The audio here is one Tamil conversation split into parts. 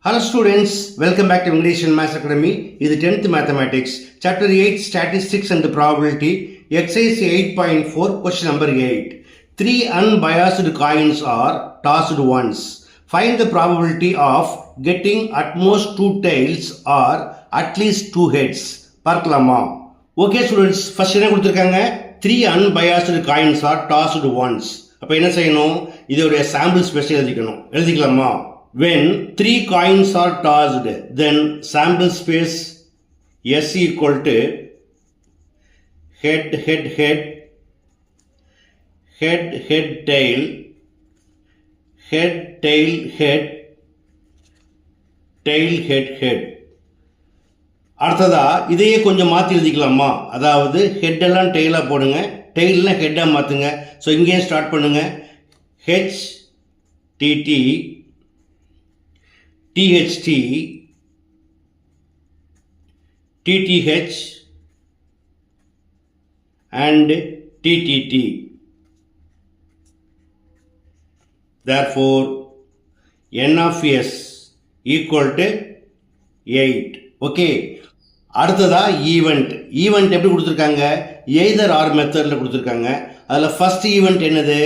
Hello students, welcome back to English and Maths Academy. This is 10th Mathematics, Chapter 8, Statistics and Probability, Exercise 8.4, question number 8. 3 unbiased coins are tossed once. Find the probability of getting at most 2 tails or at least 2 heads. பார்க்கலாமா? Okay students, first என்ன கொடுத்திருக்காங்க? 3 unbiased coins are tossed once. அப்ப என்ன செய்யணும்? இதோட sample space எழுதிக்கலாமா? When 3 coins are tossed, then sample space S equal to head, head, head, head, head, tail, head, tail, head, tail, head, head. அடுத்ததா இதையே கொஞ்சம் மாற்றி எழுதிக்கலாமா? அதாவது ஹெட் எல்லாம் டெய்லாக போடுங்க, டெய்லாம் ஹெட்டாக மாற்றுங்க. ஸோ இங்கேயும் ஸ்டார்ட் பண்ணுங்க. H TT THT, TTH and TTT. Therefore, N of S equal to 8. Okay. அடுத்ததா ஈவெண்ட். ஈவெண்ட் எப்படி கொடுத்துருக்காங்க? எய்தர் ஆர் மெத்தடில் கொடுத்துருக்காங்க. அதில் ஃபர்ஸ்ட் ஈவெண்ட் என்னது?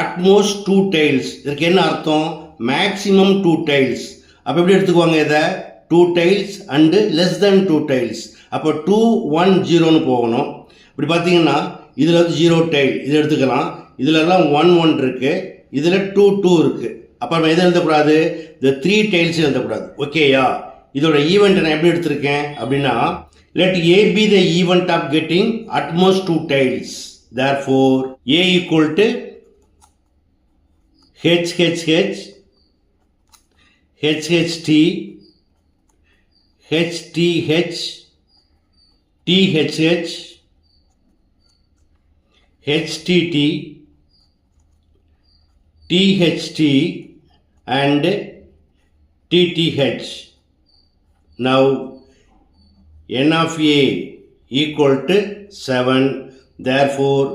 At most 2 tails. இதற்கு என்ன அர்த்தம்? Maximum 2 tails. அப்போ எப்படி எடுத்துக்குவாங்க இதை? 2 tails and less than 2 tails. அப்போ 2 1 0ன்னு போகணும். இப்படி பார்த்தீங்கன்னா இதில் வந்து 0 tail இதை எடுத்துக்கலாம். இதிலெல்லாம் 1 1 இருக்குது, இதில் 2 2 இருக்குது. அப்போ நம்ம எதை எழுதக்கூடாது? இந்த 3 tails எழுதக்கூடாது. ஓகேயா? இதோட ஈவெண்ட் நான் எப்படி எடுத்திருக்கேன் அப்படின்னா, let A be the event of getting at most 2 tails. Therefore, A equal to H H H HHT, HTH, THH, HTT, THT and TTH. Now N of A equal to 7. Therefore,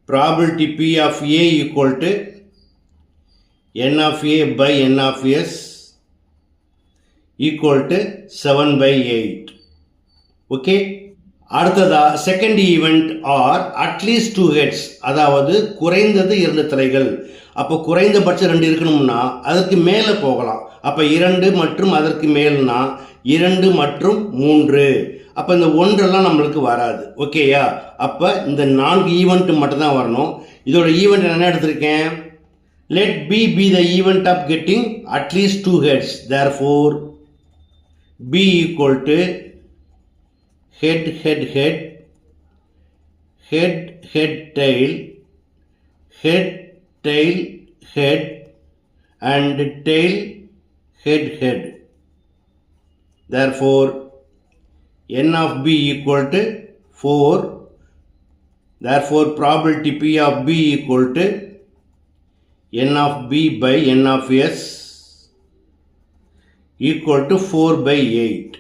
probability P of A equal to N of A by N of S equal to 7 by 8. Okay. அடுத்ததா second event or at least 2 heads. அதாவது குறைந்தது 2 தலைகள். அப்போ குறைந்தபட்சம் 2 இருக்கணும்னா அதற்கு மேலே போகலாம். அப்போ 2 மற்றும் அதற்கு மேல்னா 2 மற்றும் 3. அப்போ இந்த 1 எல்லாம் நம்மளுக்கு வராது. ஓகேயா? அப்போ இந்த 4 ஈவெண்ட் மட்டும் தான் வரணும். இதோட ஈவெண்ட் என்ன எடுத்திருக்கேன்? Let B be the event of getting at least 2 heads. Therefore, B equal to head, head, head, head, head, tail, head, tail, head, and tail, head, head. Therefore, N of B equal to 4. Therefore, probability P of B equal to N of B by N of S equal to 4 by 8.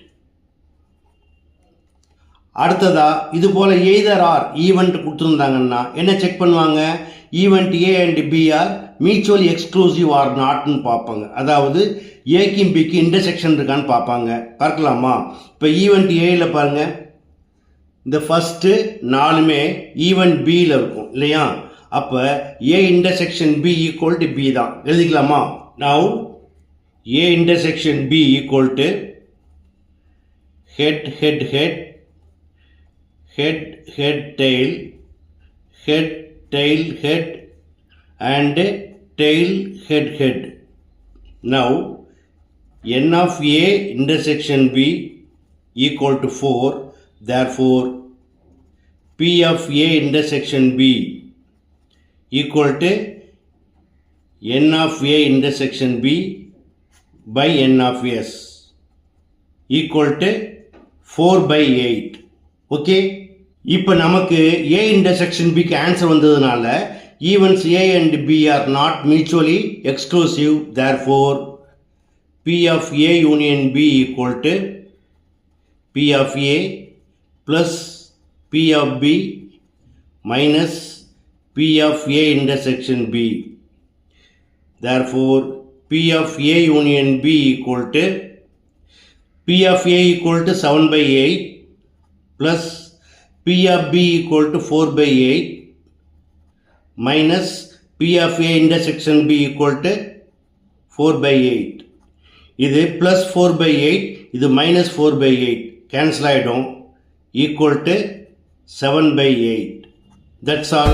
அடுத்ததா இது போல எய்தர் ஆர் ஈவெண்ட் கொடுத்துருந்தாங்கன்னா என்ன செக் பண்ணுவாங்க? Event A and B are mutually exclusive or நாட்னு பார்ப்பாங்க. அதாவது ஏக்கும் பிக்கு இன்டர்செக்ஷன் இருக்கான்னு பார்ப்பாங்க. பார்க்கலாமா? இப்போ ஈவெண்ட் ஏயில் பாருங்கள், இந்த ஃபஸ்ட்டு 4மே ஈவெண்ட் பியில் இருக்கும் இல்லையா? அப்போ A intersection B equal to B தான். எழுதிக்கலாமா? Now A intersection B equal to head, head, head, head, head, tail, head, tail, head and tail, head, head. Now N of A intersection B equal to 4. Therefore, P of A intersection B equal to N of A intersection B by N of S equal to 4 by 8. Okay. இப்போ நமக்கு A intersection B க்கு ஆன்சர் வந்ததுனால events A and B are not mutually exclusive. Therefore, P of A union B equal to P of A plus P of B minus P of A intersection B. Therefore, P of A union B equal to P of A equal to 7 by 8 plus P of B equal to 4 by 8 minus P of A intersection B equal to 4 by 8. இது plus 4 by 8, இது minus 4 by 8 cancel ஆயிடும், equal to 7 by 8. That's all.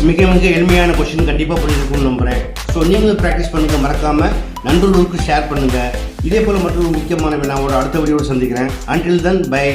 மிக மிக எளிமையான கொஸ்டின் கண்டிப்பாக புரிஞ்சிருக்கும்னு நம்புகிறேன். ஸோ நீங்களும் ப்ராக்டிஸ் பண்ணுங்கள், மறக்காமல் நண்பர்களுக்கு ஷேர் பண்ணுங்கள். இதே போல் மற்றொரு முக்கியமான நான் ஒரு அடுத்த வீடியோவில் சந்திக்கிறேன். Until then, bye.